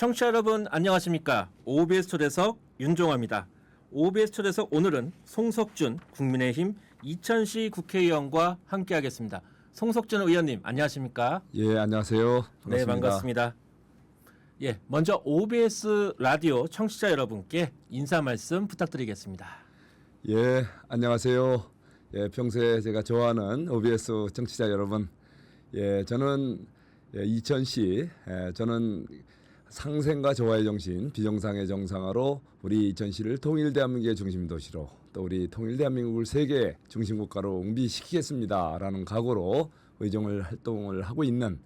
청취자 여러분 안녕하십니까? OBS 초대석 윤종화입니다. OBS 초대석 오늘은 송석준 국민의힘 이천시 국회의원과 함께하겠습니다. 송석준 의원님 안녕하십니까? 예, 안녕하세요. 반갑습니다. 네, 반갑습니다. 예, 먼저 OBS 라디오 청취자 여러분께 인사 말씀 부탁드리겠습니다. 예, 안녕하세요. 예, 평소에 제가 좋아하는 OBS 청취자 여러분. 예, 저는 이천시, 저는 상생과 조화의 정신, 비정상의 정상화로 우리 이천시를 통일대한민국의 중심도시로 또 우리 통일대한민국을 세계 중심국가로 옹비시키겠습니다라는 각오로 의정을 활동을 하고 있는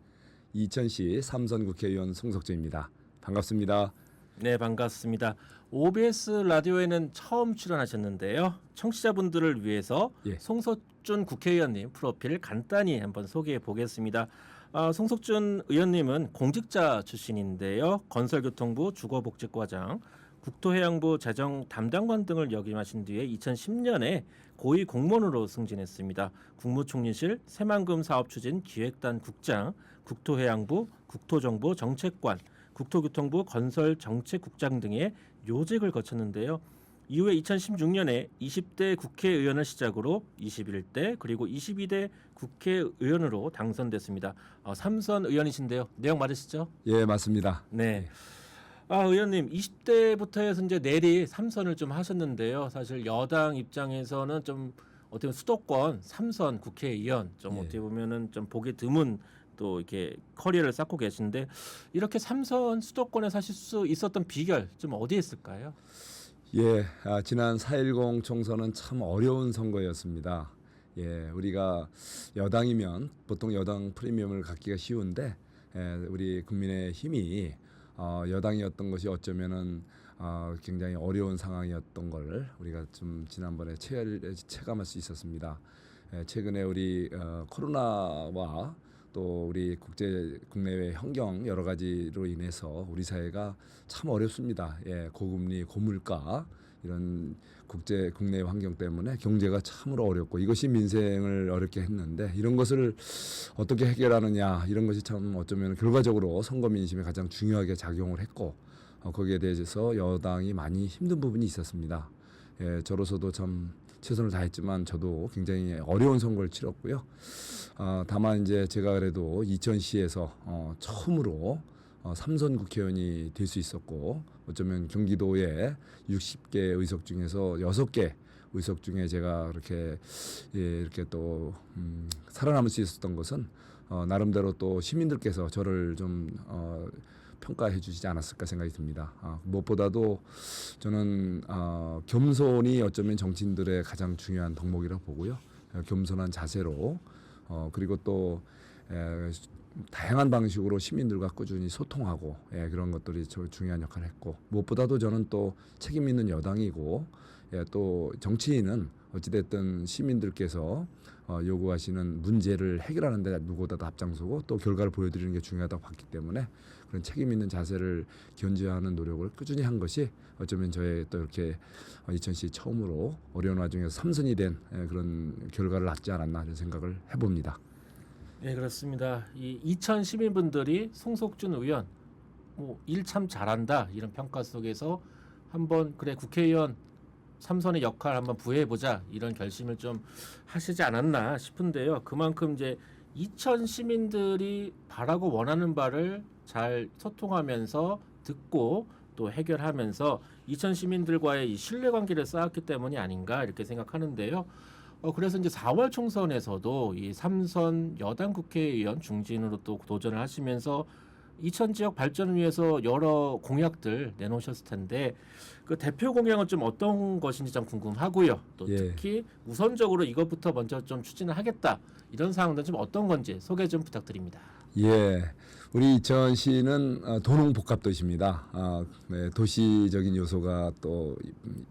이천시 3선 국회의원 송석준입니다. 반갑습니다. 네, 반갑습니다. OBS 라디오에는 처음 출연하셨는데요. 청취자분들을 위해서 예. 송석준 국회의원님 프로필 간단히 한번 소개해 보겠습니다. 송석준 의원님은 공직자 출신인데요. 건설교통부 주거복지과장, 국토해양부 재정 담당관 등을 역임하신 뒤에 2010년에 고위 공무원으로 승진했습니다. 국무총리실 새만금 사업추진 기획단 국장, 국토해양부 국토정보정책관, 국토교통부 건설정책국장 등의 요직을 거쳤는데요. 이후에 2016년에 20대 국회의원을 시작으로 21대 그리고 22대 국회의원으로 당선됐습니다. 3선 의원이신데요. 내용 맞으시죠? 예, 맞습니다. 네. 의원님 20대부터 해서 이제 내리 3선을 좀 하셨는데요. 사실 여당 입장에서는 좀 어떻게 보면 수도권 3선 국회의원 좀 예. 어떻게 보면은 좀 보기 드문 또 이렇게 커리어를 쌓고 계신데 이렇게 3선 수도권에 사실 수 있었던 비결 좀 어디에 있을까요? 예, 지난 4.10 총선은 참 어려운 선거였습니다. 예, 우리가 여당이면 보통 여당 프리미엄을 갖기가 쉬운데, 우리 국민의힘이 여당이었던 것이 어쩌면은 굉장히 어려운 상황이었던 걸 우리가 좀 지난번에 체감할 수 있었습니다. 최근에 우리 코로나와 또 우리 국내외 환경 여러 가지로 인해서 우리 사회가 참 어렵습니다. 예, 고금리, 고물가 이런 국내 환경 때문에 경제가 참으로 어렵고 이것이 민생을 어렵게 했는데 이런 것을 어떻게 해결하느냐 이런 것이 참 어쩌면 결과적으로 선거 민심에 가장 중요하게 작용을 했고 거기에 대해서 여당이 많이 힘든 부분이 있었습니다. 예, 저로서도 참 최선을 다했지만 저도 굉장히 어려운 선거를 치렀고요. 다만 이제 제가 그래도 이천시에서 처음으로 3선 국회의원이 될 수 있었고 어쩌면 경기도의 60개 의석 중에서 6개 의석 중에 제가 이렇게 또 살아남을 수 있었던 것은 나름대로 또 시민들께서 저를 좀 평가해 주시지 않았을까 생각이 듭니다. 무엇보다도 저는 겸손이 어쩌면 정치인들의 가장 중요한 덕목이라고 보고요. 겸손한 자세로 그리고 또 다양한 방식으로 시민들과 꾸준히 소통하고 그런 것들이 중요한 역할을 했고 무엇보다도 저는 또 책임 있는 여당이고 또 정치인은 어찌됐든 시민들께서 요구하시는 문제를 해결하는 데 누구보다도 앞장서고 또 결과를 보여드리는 게 중요하다고 봤기 때문에 그런 책임 있는 자세를 견지하는 노력을 꾸준히 한 것이 어쩌면 저의 또 이렇게 이천시 처음으로 어려운 와중에서 3선이 된 그런 결과를 낳지 않았나 이런 생각을 해봅니다. 네, 그렇습니다. 이 이천 시민분들이 송석준 의원 일 참 잘한다 이런 평가 속에서 한번 그래 국회의원 3선의 역할 한번 부여해보자 이런 결심을 좀 하시지 않았나 싶은데요. 그만큼 이제 이천 시민들이 바라고 원하는 바를 잘 소통하면서 듣고 또 해결하면서 이천 시민들과의 이 신뢰관계를 쌓았기 때문이 아닌가 이렇게 생각하는데요. 그래서 이제 4월 총선에서도 이 3선 여당 국회의원 중진으로 또 도전을 하시면서 이천 지역 발전을 위해서 여러 공약들 내놓으셨을 텐데 그 대표 공약은 좀 어떤 것인지 좀 궁금하고요. 또 특히 우선적으로 이것부터 먼저 좀 추진을 하겠다 이런 사항들은 좀 어떤 건지 소개 좀 부탁드립니다. 예, 우리 이천시는 도농복합도시입니다. 네, 도시적인 요소가 또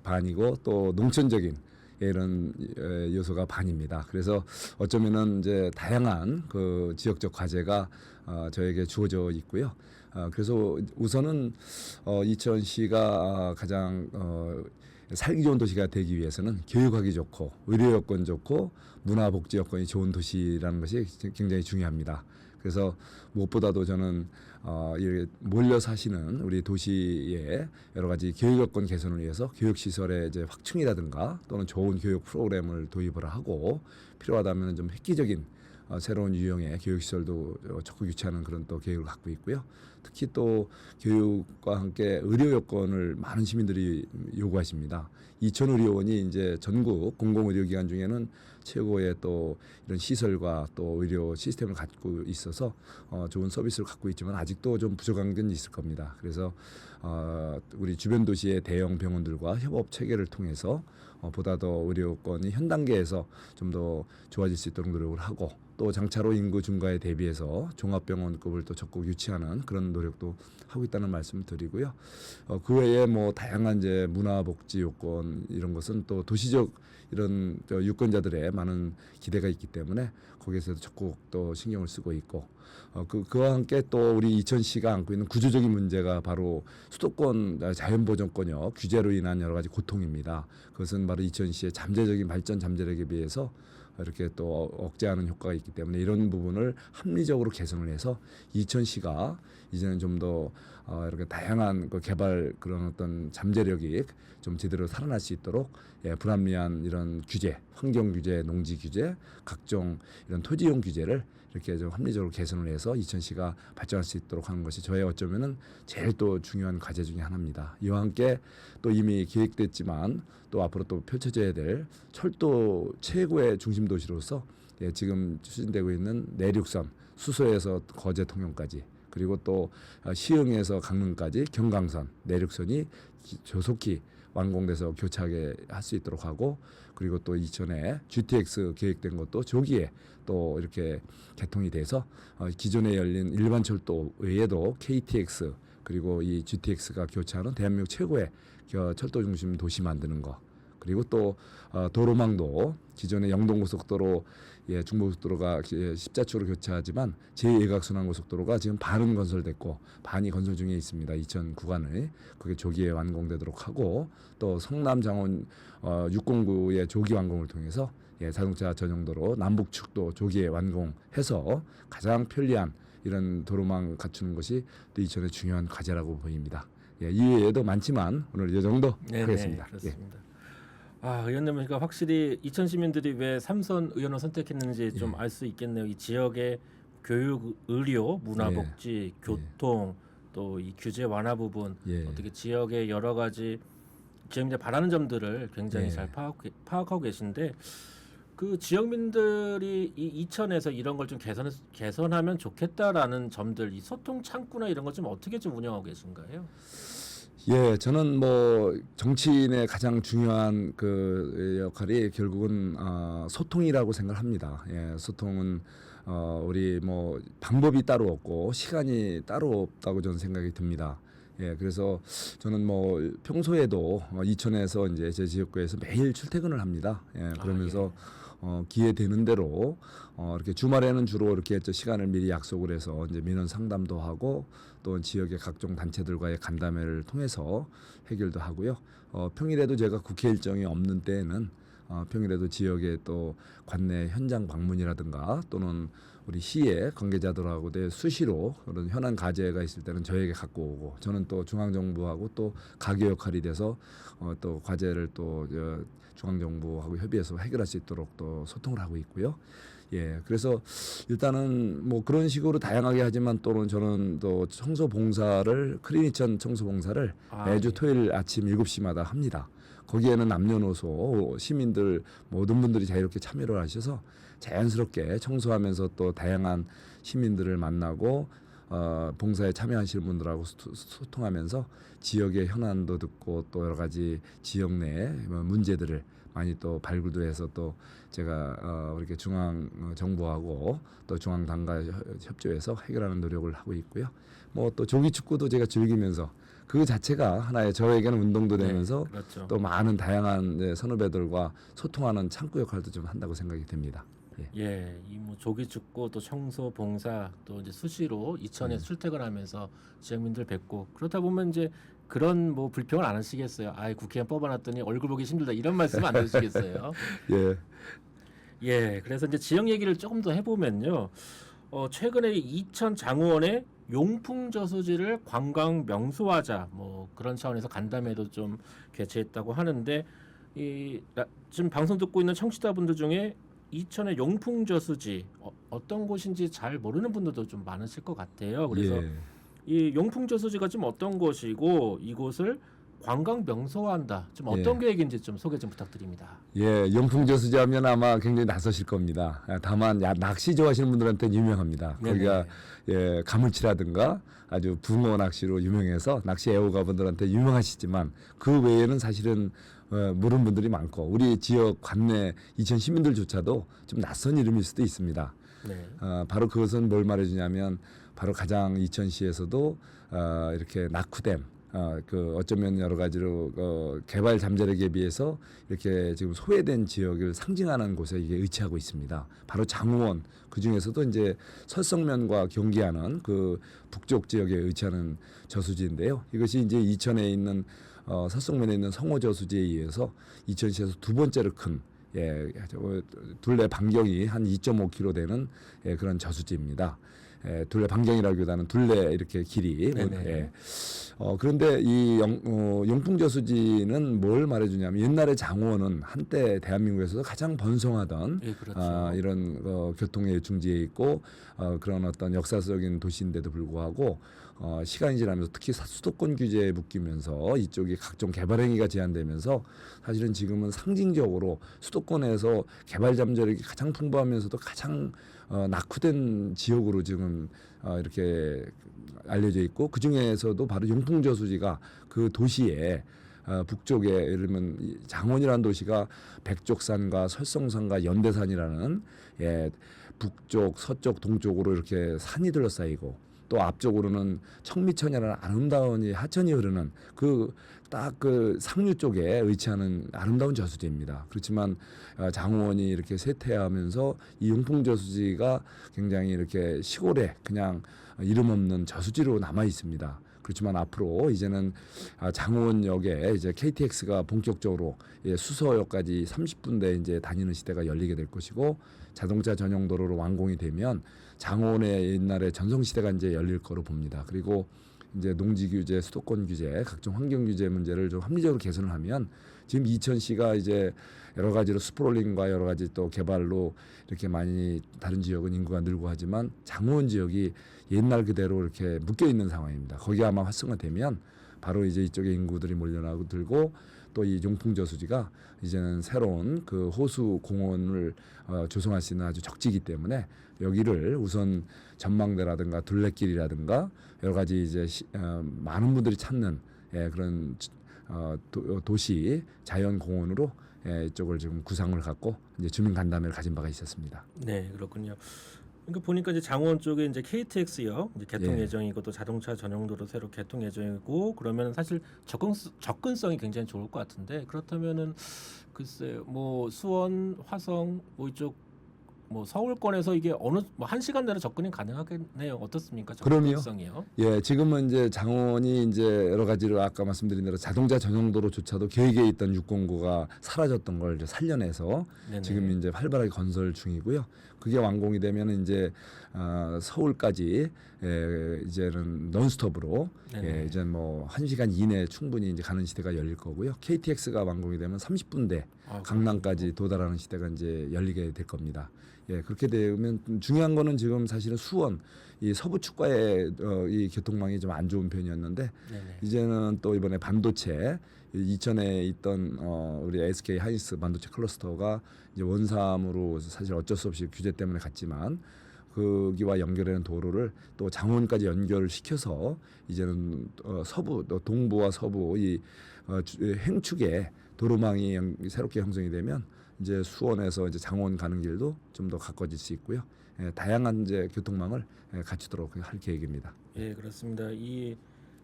반이고 또 농촌적인 이런 요소가 반입니다. 그래서 어쩌면은 이제 다양한 그 지역적 과제가 저에게 주어져 있고요. 그래서 우선은 이천시가 가장 살기 좋은 도시가 되기 위해서는 교육하기 좋고 의료 여건 좋고 문화 복지 여건이 좋은 도시라는 것이 굉장히 중요합니다. 그래서 무엇보다도 저는 이 몰려 사시는 우리 도시의 여러 가지 교육 여건 개선을 위해서 교육 시설의 이제 확충이라든가 또는 좋은 교육 프로그램을 도입을 하고 필요하다면 좀 획기적인 새로운 유형의 교육 시설도 적극 유치하는 그런 또 계획을 갖고 있고요. 특히 또 교육과 함께 의료 여건을 많은 시민들이 요구하십니다. 이천의료원이 이제 전국 공공의료기관 중에는 최고의 또 이런 시설과 또 의료 시스템을 갖고 있어서 좋은 서비스를 갖고 있지만 아직도 좀 부족한 건 있을 겁니다. 그래서 우리 주변 도시의 대형 병원들과 협업 체계를 통해서 보다 더 의료권이 현 단계에서 좀 더 좋아질 수 있도록 노력을 하고 또 장차로 인구 증가에 대비해서 종합병원급을 또 적극 유치하는 그런 노력도 하고 있다는 말씀을 드리고요. 그 외에 뭐 다양한 이제 문화복지 요건 이런 것은 또 도시적 이런 유권자들의 많은 기대가 있기 때문에 거기에서도 적극 또 신경을 쓰고 있고 그와 함께 또 우리 이천시가 안고 있는 구조적인 문제가 바로 수도권 자연보전권역 규제로 인한 여러 가지 고통입니다. 그것은 바로 이천시의 잠재적인 발전 잠재력에 비해서 이렇게 또 억제하는 효과가 있기 때문에 이런 부분을 합리적으로 개선을 해서 이천시가 이제는 좀 더 이렇게 다양한 그 개발 그런 어떤 잠재력이 좀 제대로 살아날 수 있도록 불합리한 이런 규제, 환경 규제, 농지 규제, 각종 이런 토지용 규제를 이렇게 좀 합리적으로 개선을 해서 이천시가 발전할 수 있도록 하는 것이 저의 어쩌면은 제일 또 중요한 과제 중에 하나입니다. 이와 함께 또 이미 계획됐지만 또 앞으로 또 펼쳐져야 될 철도 최고의 중심 도시로서 지금 추진되고 있는 내륙선 수서에서 거제 통영까지 그리고 또 시흥에서 강릉까지 경강선 내륙선이 조속히 완공돼서 교차하게 할 수 있도록 하고 그리고 또 이천에 GTX 계획된 것도 조기에 또 이렇게 개통이 돼서 기존에 열린 일반 철도 외에도 KTX 그리고 이 GTX가 교차하는 대한민국 최고의 철도 중심 도시 만드는 거 그리고 또 도로망도 기존의 영동고속도로 중부고속도로가 십자수로 교차하지만 제2외곽순환고속도로가 지금 반은 건설됐고 반이 건설 중에 있습니다. 2000 구간을 그게 조기에 완공되도록 하고 또 성남 장원 609의 조기 완공을 통해서 자동차 전용도로 남북측도 조기에 완공해서 가장 편리한 이런 도로망 갖추는 것이 또 이천의 중요한 과제라고 보입니다. 이외에도 많지만 오늘 이 정도 하겠습니다. 그렇습니다. 의원님은 그러니까 확실히 이천 시민들이 왜 삼선 의원을 선택했는지 좀 알 수 있겠네요. 이 지역의 교육, 의료, 문화복지, 교통 또 이 규제 완화 부분 어떻게 지역의 여러 가지 지역민들 바라는 점들을 굉장히 잘 파악하고 계신데 그 지역민들이 이 이천에서 이런 걸 좀 개선하면 좋겠다라는 점들, 이 소통 창구나 이런 것 좀 어떻게 좀 운영하고 계신가요? 저는 뭐 정치인의 가장 중요한 그 역할이 결국은 소통이라고 생각합니다. 소통은 우리 뭐 방법이 따로 없고 시간이 따로 없다고 저는 생각이 듭니다. 그래서 저는 뭐 평소에도 이천에서 이제 제 지역구에서 매일 출퇴근을 합니다. 그러면서 기회 되는 대로 이렇게 주말에는 주로 이렇게 시간을 미리 약속을 해서 이제 민원 상담도 하고 또 지역의 각종 단체들과의 간담회를 통해서 해결도 하고요. 평일에도 제가 국회 일정이 없는 때에는 평일에도 지역의 또 관내 현장 방문이라든가 또는 우리 시의 관계자들하고 수시로 그런 현안 과제가 있을 때는 저에게 갖고 오고 저는 또 중앙정부하고 또 가교 역할이 돼서 또 과제를 또 중앙정부하고 협의해서 해결할 수 있도록 또 소통을 하고 있고요. 그래서 일단은 뭐 그런 식으로 다양하게 하지만 또는 저는 또 청소 봉사를 크리니천 청소 봉사를 매주 토요일 아침 7시마다 합니다. 거기에는 남녀노소 시민들 모든 분들이 자유롭게 참여를 하셔서 자연스럽게 청소하면서 또 다양한 시민들을 만나고 봉사에 참여하시는 분들하고 소통하면서 지역의 현안도 듣고 또 여러 가지 지역 내 문제들을 많이 또 발굴도 해서 또 제가 이렇게 중앙 정부하고 또 중앙 당과 협조해서 해결하는 노력을 하고 있고요. 뭐 또 조기 축구도 제가 즐기면서 그 자체가 하나의 저에게는 운동도 되면서 그렇죠. 또 많은 다양한 선후배들과 소통하는 창구 역할도 좀 한다고 생각이 됩니다. 이 뭐 조기 축구 또 청소 봉사 또 이제 수시로 이천에 출퇴근하면서 지역민들 뵙고 그렇다 보면 이제 그런 뭐 불평을 안 하시겠어요. 국회의원 뽑아놨더니 얼굴 보기 힘들다 이런 말씀 안 하시겠어요. 그래서 이제 지역 얘기를 조금 더 해보면요. 최근에 이천 장호원의 용풍 저수지를 관광 명소화자 뭐 그런 차원에서 간담회도 좀 개최했다고 하는데 지금 방송 듣고 있는 청취자분들 중에 이천의 용풍 저수지 어떤 곳인지 잘 모르는 분들도 좀 많으실 것 같아요. 그래서 예. 이 용풍 저수지가 좀 어떤 곳이고 이곳을 관광 명소화한다. 좀 어떤 계획인지 좀 소개 좀 부탁드립니다. 예, 용풍저수지 하면 아마 굉장히 낯서실 겁니다. 다만 낚시 좋아하시는 분들한테 유명합니다. 네네. 거기가 예, 가물치라든가 아주 붕어 낚시로 유명해서 낚시 애호가분들한테 유명하시지만 그 외에는 사실은 모르는 분들이 많고 우리 지역 관내 이천 시민들조차도 좀 낯선 이름일 수도 있습니다. 네. 바로 그것은 뭘 말해주냐면 바로 가장 이천시에서도 이렇게 낙후댐 그 어쩌면 여러 가지로 개발 잠재력에 비해서 이렇게 지금 소외된 지역을 상징하는 곳에 이게 위치하고 있습니다. 바로 장호원 그 중에서도 이제 설성면과 경계하는 그 북쪽 지역에 위치하는 저수지인데요. 이것이 이제 이천에 있는 설성면에 있는 성호 저수지에 의해서 이천시에서 두 번째로 큰 둘레 반경이 한 2.5km 되는 그런 저수지입니다. 둘레 반경이라기보다는 둘레 이렇게 길이. 그런데 이 용풍저수지는 뭘 말해주냐면 옛날에 장호원은 한때 대한민국에서도 가장 번성하던 예, 그렇죠. 이런 교통의 중지에 있고 그런 어떤 역사적인 도시인데도 불구하고 시간이 지나면서 특히 수도권 규제에 묶이면서 이쪽이 각종 개발 행위가 제한되면서 사실은 지금은 상징적으로 수도권에서 개발 잠재력이 가장 풍부하면서도 가장 낙후된 지역으로 지금 이렇게 알려져 있고 그 중에서도 바로 용풍저수지가 그 도시에 북쪽에 예를 들면 장원이라는 도시가 백족산과 설성산과 연대산이라는 북쪽, 서쪽, 동쪽으로 이렇게 산이 둘러싸이고 또 앞쪽으로는 청미천이라는 아름다운 이 하천이 흐르는 딱 그 상류 쪽에 위치하는 아름다운 저수지입니다. 그렇지만 장호원이 이렇게 쇠퇴하면서 이 용풍저수지가 굉장히 이렇게 시골에 그냥 이름 없는 저수지로 남아 있습니다. 그렇지만 앞으로 이제는 장호원역에 이제 KTX가 본격적으로 수서역까지 30분대 이제 다니는 시대가 열리게 될 것이고 자동차 전용 도로로 완공이 되면 장호원의 옛날에 전성시대가 이제 열릴 거로 봅니다. 그리고 이제 농지 규제, 수도권 규제, 각종 환경 규제 문제를 좀 합리적으로 개선을 하면 지금 이천시가 이제 여러 가지로 스프롤링과 여러 가지 또 개발로 이렇게 많이 다른 지역은 인구가 늘고 하지만 장호원 지역이 옛날 그대로 이렇게 묶여 있는 상황입니다. 거기 아마 활성화되면 바로 이제 이쪽에 인구들이 몰려나고 들고 또 이 용풍저수지가 이제는 새로운 그 호수 공원을 조성할 수 있는 아주 적지이기 때문에 여기를 우선 전망대라든가 둘레길이라든가 여러 가지 이제 많은 분들이 찾는 그런 도시 자연 공원으로 이쪽을 지금 구상을 갖고 이제 주민 간담회를 가진 바가 있었습니다. 네, 그렇군요. 그러니까 보니까 이제 장원 쪽에 이제 KTX역 이제 개통 예. 예정이고 또 자동차 전용도로 새로 개통 예정이고 그러면 사실 접근성이 굉장히 좋을 것 같은데 그렇다면은 글쎄 뭐 수원, 화성 뭐 이쪽 뭐 서울권에서 이게 어느 뭐 1시간 내로 접근이 가능하겠네요. 어떻습니까? 그럼요. 접근성이요? 예, 지금은 이제 장원이 이제 여러 가지로 아까 말씀드린 대로 자동차 전용도로조차도 계획에 있던 609가 사라졌던 걸 이제 살려내서 네네. 지금 이제 활발하게 건설 중이고요. 그게 완공이 되면 이제 서울까지 이제는 논스톱으로 네네. 이제 뭐 1시간 이내에 충분히 이제 가는 시대가 열릴 거고요. KTX가 완공이 되면 30분대 강남까지 도달하는 시대가 이제 열리게 될 겁니다. 예, 그렇게 되면 중요한 거는 지금 사실은 수원 이 서부 축과의 이 교통망이 좀 안 좋은 편이었는데 네네. 이제는 또 이번에 반도체 이천에 있던 우리 SK 하이닉스 반도체 클러스터가 이제 원삼으로 사실 어쩔 수 없이 규제 때문에 갔지만 거기와 연결하는 도로를 또 장원까지 연결을 시켜서 이제는 서부 또 동부와 서부 이 행축에 도로망이 새롭게 형성이 되면 이제 수원에서 이제 장원 가는 길도 좀 더 가까워질 수 있고요. 다양한 이제 교통망을 갖추도록 할 계획입니다. 예, 그렇습니다. 이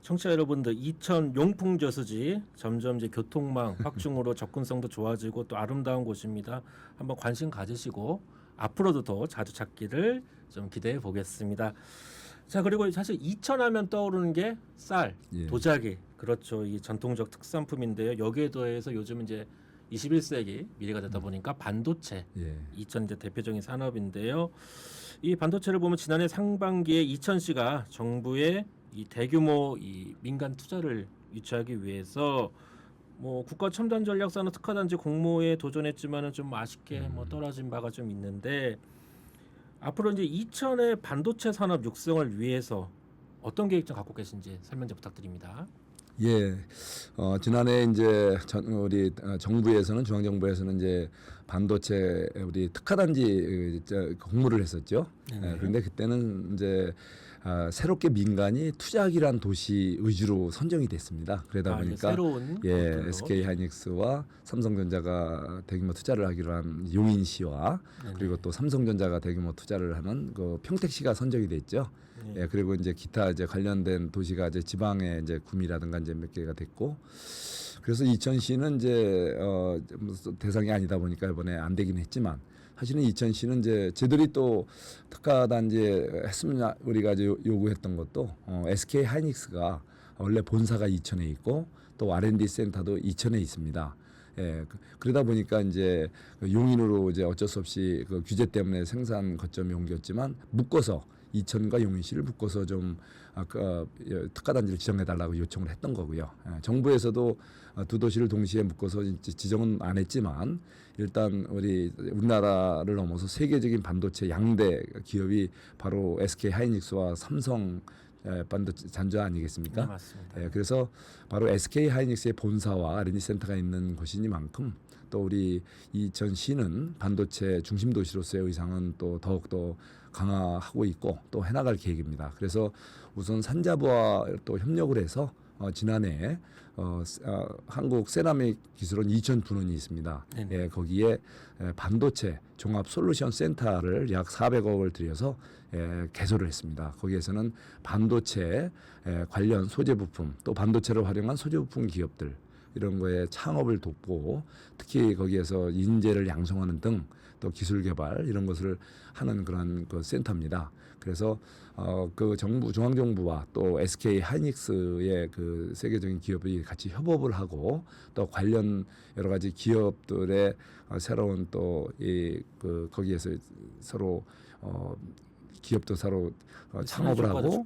청취자 여러분들 이천 용풍저수지 점점 이제 교통망 확충으로 접근성도 좋아지고 또 아름다운 곳입니다. 한번 관심 가지시고 앞으로도 더 자주 찾기를 좀 기대해 보겠습니다. 자, 그리고 사실 이천하면 떠오르는 게 쌀, 예. 도자기, 그렇죠. 이 전통적 특산품인데요. 여기에 더해서 요즘 이제 21세기 미래가 되다 보니까 반도체, 예. 이천 이제 대표적인 산업인데요. 이 반도체를 보면 지난해 상반기에 이천시가 정부의 이 대규모 이 민간 투자를 유치하기 위해서 뭐 국가 첨단 전략 산업 특화단지 공모에 도전했지만은 좀 아쉽게 뭐 떨어진 바가 좀 있는데 앞으로 이제 이천의 반도체 산업 육성을 위해서 어떤 계획 좀 갖고 계신지 설명 좀 부탁드립니다. 예, 지난해 이제 우리 정부에서는 중앙정부에서는 이제 반도체 우리 특화단지 공모를 했었죠. 네네. 그런데 그때는 이제 새롭게 민간이 투자하기란 도시 위주로 선정이 됐습니다. 그러다 이제 보니까 새로운 예, 것들로. SK 하이닉스와 삼성전자가 대규모 투자를 하기로 한 용인시와 네네. 그리고 또 삼성전자가 대규모 투자를 하는 그 평택시가 선정이 됐죠. 네. 예, 그리고 이제 기타 이제 관련된 도시가 이제 지방에 이제 구미라든가 이제 몇 개가 됐고, 그래서 이천시는 이제 대상이 아니다 보니까 이번에 안 되긴 했지만, 사실은 이천시는 이제 저들이 또 특화단지에 했으면 우리가 이제 요구했던 것도 SK 하이닉스가 원래 본사가 이천에 있고 또 R&D 센터도 이천에 있습니다. 예, 그러다 보니까 이제 용인으로 이제 어쩔 수 없이 그 규제 때문에 생산 거점이 옮겼지만 묶어서 이천과 용인시를 묶어서 좀 특화단지를 지정해달라고 요청을 했던 거고요. 예, 정부에서도 두 도시를 동시에 묶어서 지정은 안 했지만 일단 우리나라를 넘어서 세계적인 반도체 양대 기업이 바로 SK 하이닉스와 삼성 반도체 잔주 아니겠습니까? 네, 맞습니다. 예, 그래서 바로 SK 하이닉스의 본사와 R&D 센터가 있는 곳이니만큼 또 우리 이천시는 반도체 중심 도시로서의 의상은 또 더욱더 강화하고 있고 또 해나갈 계획입니다. 그래서 우선 산자부와 또 협력을 해서 지난해 한국 세라믹 기술원 이천 분원이 있습니다. 네네. 예, 거기에 반도체 종합 솔루션 센터를 약 400억을 들여서 개소를 했습니다. 거기에서는 반도체 관련 소재 부품 또 반도체를 활용한 소재 부품 기업들 이런 거에 창업을 돕고 특히 거기에서 인재를 양성하는 등 또 기술 개발 이런 것을 하는 그런 그 센터입니다. 그래서 그 정부 중앙정부와 또 SK 하이닉스의 그 세계적인 기업이 같이 협업을 하고 또 관련 여러 가지 기업들의 새로운 또 이 그 거기에서 서로 기업도 서로 창업을 하고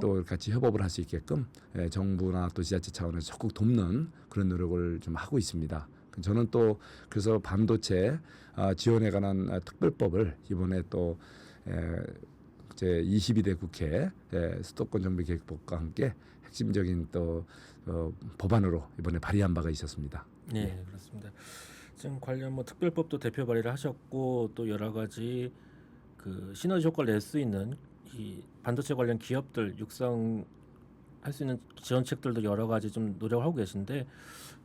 또 같이 협업을 할 수 있게끔 정부나 또 지자체 차원에서 적극 돕는 그런 노력을 좀 하고 있습니다. 저는 또 그래서 반도체 지원에 관한 특별법을 이번에 또 제 22대 국회 수도권 정비 계획법과 함께 핵심적인 또 법안으로 이번에 발의한 바가 있었습니다. 네, 그렇습니다. 지금 관련 뭐 특별법도 대표 발의를 하셨고 또 여러 가지 그 시너지 효과를 낼 수 있는 이 반도체 관련 기업들 육성할 수 있는 지원책들도 여러 가지 좀 노력을 하고 계신데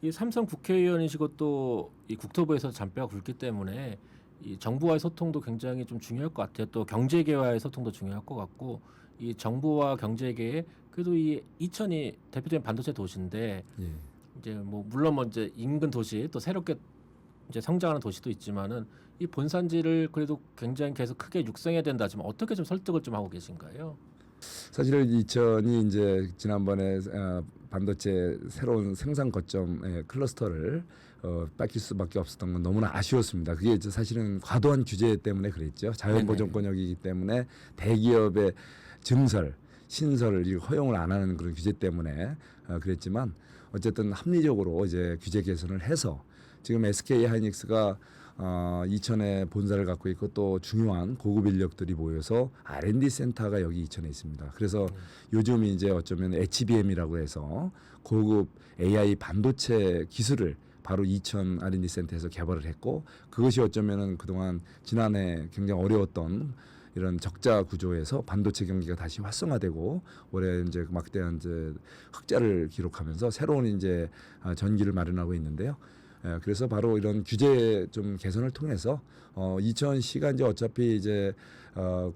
이 삼성 국회의원이시고 또 이 국토부에서 잔뼈가 굵기 때문에 이 정부와의 소통도 굉장히 좀 중요할 것 같아요. 또 경제계와의 소통도 중요할 것 같고 이 정부와 경제계 그래도 이 이천이 대표적인 반도체 도시인데 예. 이제 뭐 물론 뭐 이제 인근 도시 또 새롭게 이제 성장하는 도시도 있지만은 이 본산지를 그래도 굉장히 계속 크게 육성해야 된다. 지금 어떻게 좀 설득을 좀 하고 계신가요? 사실은 이천이 이제 지난번에 반도체 새로운 생산 거점 클러스터를 뺏길 수밖에 없었던 건 너무나 아쉬웠습니다. 그게 이제 사실은 과도한 규제 때문에 그랬죠. 자연보존권역이기 때문에 대기업의 증설, 신설을 허용을 안 하는 그런 규제 때문에 그랬지만 어쨌든 합리적으로 이제 규제 개선을 해서 지금 SK 하이닉스가 이천에 본사를 갖고 있고 또 중요한 고급 인력들이 모여서 R&D 센터가 여기 이천에 있습니다. 그래서 요즘 이제 어쩌면 HBM이라고 해서 고급 AI 반도체 기술을 바로 이천 R&D 센터에서 개발을 했고 그것이 어쩌면은 그동안 지난해 굉장히 어려웠던 이런 적자 구조에서 반도체 경기가 다시 활성화되고 올해 이제 막대한 이제 흑자를 기록하면서 새로운 이제 전기를 마련하고 있는데요. 그래서 바로 이런 규제 좀 개선을 통해서 이천시가 이제 어차피 이제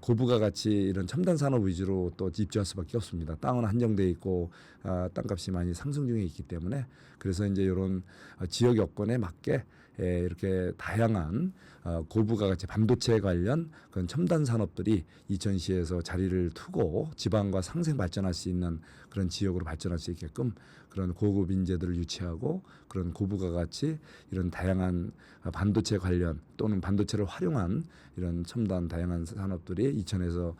고부가 같이 이런 첨단 산업 위주로 또 입주할 수밖에 없습니다. 땅은 한정돼 있고 땅값이 많이 상승 중에 있기 때문에 그래서 이제 이런 지역 여건에 맞게 이렇게 다양한 고부가 같이 반도체 관련 그런 첨단 산업들이 이천시에서 자리를 두고 지방과 상생 발전할 수 있는 그런 지역으로 발전할 수 있게끔 그런 고급 인재들을 유치하고 그런 고부가 같이 이런 다양한 반도체 관련 또는 반도체를 활용한 이런 첨단 다양한 산업들이 이천에서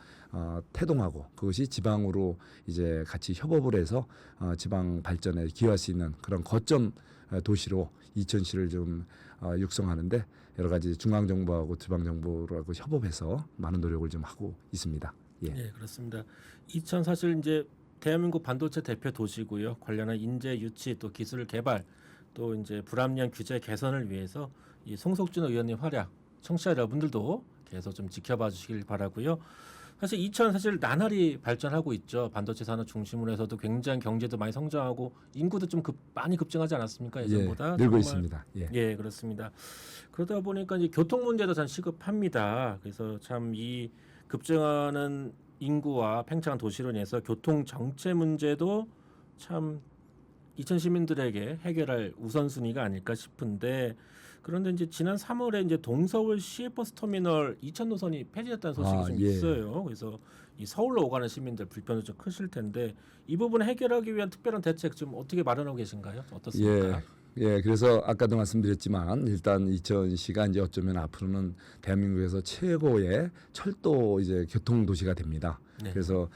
태동하고 그것이 지방으로 이제 같이 협업을 해서 지방 발전에 기여할 수 있는 그런 거점 도시로 이천시를 좀 육성하는데 여러 가지 중앙 정부하고 지방 정부하고 협업해서 많은 노력을 좀 하고 있습니다. 예. 네, 그렇습니다. 이천 사실 이제 대한민국 반도체 대표 도시고요. 관련한 인재 유치 또 기술 개발 또 이제 불합리한 규제 개선을 위해서 이 송석준 의원님 활약 청취자 여러분들도 계속 좀 지켜봐 주시길 바라고요. 사실 이천 사실 나날이 발전하고 있죠. 반도체 산업 중심으로 해서도 굉장히 경제도 많이 성장하고 인구도 좀 많이 급증하지 않았습니까? 예전보다 늘고 정말, 있습니다. 예. 예, 그렇습니다. 그러다 보니까 이제 교통 문제도 참 시급합니다. 그래서 참 이 급증하는 인구와 팽창한 도시로 인해서 교통 정체 문제도 참 이천 시민들에게 해결할 우선순위가 아닐까 싶은데 그런데 이제 지난 3월에 이제 동서울 시외버스 터미널 이천 노선이 폐지됐다는 소식이 좀 예. 있어요. 그래서 이 서울로 오가는 시민들 불편도 좀 크실 텐데 이 부분 해결하기 위한 특별한 대책 좀 어떻게 마련하고 계신가요? 어떻습니까? 예, 그래서 아까도 말씀드렸지만 일단 이천시가 이제 어쩌면 앞으로는 대한민국에서 최고의 철도 이제 교통 도시가 됩니다. 네. 그래서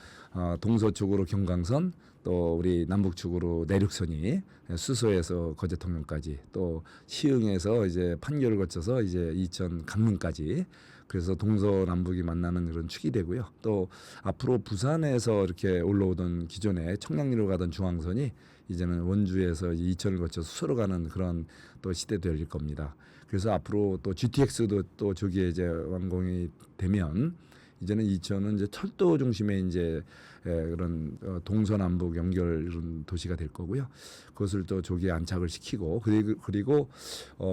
동서쪽으로 경강선 또 우리 남북쪽으로 내륙선이 수서에서 거제통영까지 또 시흥에서 이제 판교를 거쳐서 이제 이천 강릉까지 그래서 동서남북이 만나는 그런 축이 되고요. 또 앞으로 부산에서 이렇게 올라오던 기존에 청량리로 가던 중앙선이 이제는 원주에서 이천을 거쳐 수서로 가는 그런 또 시대도 열릴 겁니다. 그래서 앞으로 또 GTX도 또 저기에 이제 완공이 되면 이제는 이천은 이제 철도 중심의 이제 그런 동서남북 연결 이런 도시가 될 거고요. 그것을 또 조기에 안착을 시키고 그리고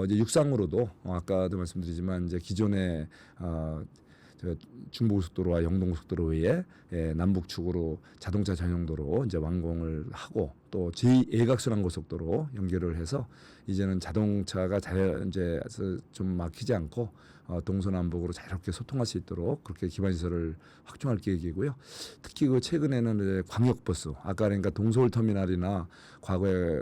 이제 육상으로도 아까도 말씀드리지만 이제 기존의 중부고속도로와 영동고속도로 외에 남북축으로 자동차 전용도로 이제 완공을 하고 또 제2예각순환 고속도로 연결을 해서 이제는 자동차가 이제 좀 막히지 않고 동서남북으로 자유롭게 소통할 수 있도록 그렇게 기반시설을 확충할 계획이고요. 특히 그 최근에는 이제 광역버스 아까 그러니까 동서울 터미널이나 과거에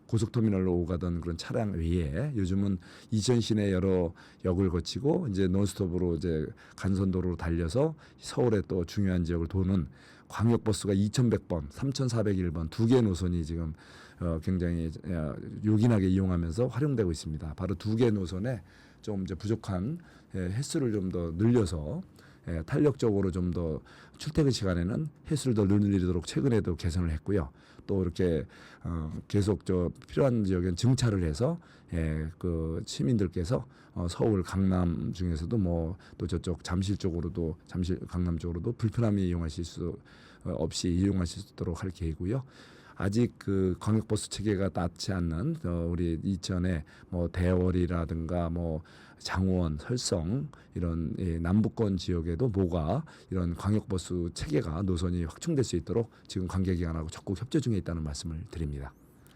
고속터미널로 오가던 그런 차량 외에 요즘은 이천 시내 여러 역을 거치고 이제 논스톱으로 이제 간선도로로 달려서 서울의 또 중요한 지역을 도는 광역버스가 2100번, 3401번 두 개의 노선이 지금 굉장히 요긴하게 이용하면서 활용되고 있습니다. 바로 두 개의 노선에 좀 이제 부족한 횟수를 좀 더 늘려서 탄력적으로 좀 더 출퇴근 시간에는 횟수를 더 늘리도록 최근에도 개선을 했고요. 또 이렇게 계속 필요한 지역엔 증차를 해서 그 시민들께서 서울 강남 중에서도 뭐 또 저쪽 잠실 쪽으로도 잠실 강남 쪽으로도 불편함이 이용하실 수 없이 이용하실 수 있도록 할 계획이고요. 아직 그 광역버스 체계가 닿지 않는 우리 이천의 뭐 대월이라든가 뭐 장원, 설성 이런 남부권 지역에도 뭐가 이런 광역버스 체계가 노선이 확충될 수 있도록 지금 관계기관하고 적극 협조 중에 있다는 말씀을 드립니다.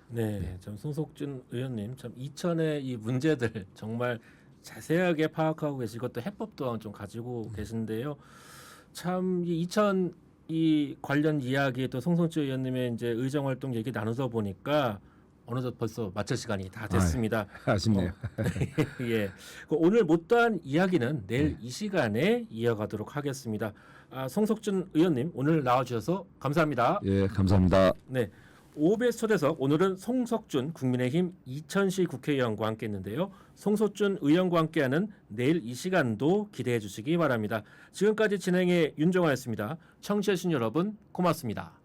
네, 참 송석준 의원님 참 이천의 이 문제들 정말 자세하게 파악하고 계시고 또 해법 또한 좀 가지고 계신데요. 참 이 이천 이 관련 이야기 또 송석준 의원님의 이제 의정 활동 얘기 나누다 보니까 어느덧 벌써 마칠 시간이 다 됐습니다. 아쉽네요. 예, 오늘 못다한 이야기는 내일 이 시간에 이어가도록 하겠습니다. 송석준 의원님 오늘 나와주셔서 감사합니다. 예, 감사합니다. 네. OBS 초대석 오늘은 송석준 국민의힘 이천시 국회의원과 함께했는데요. 송석준 의원과 함께하는 내일 이 시간도 기대해 주시기 바랍니다. 지금까지 진행의 윤정화였습니다. 청취해주신 여러분 고맙습니다.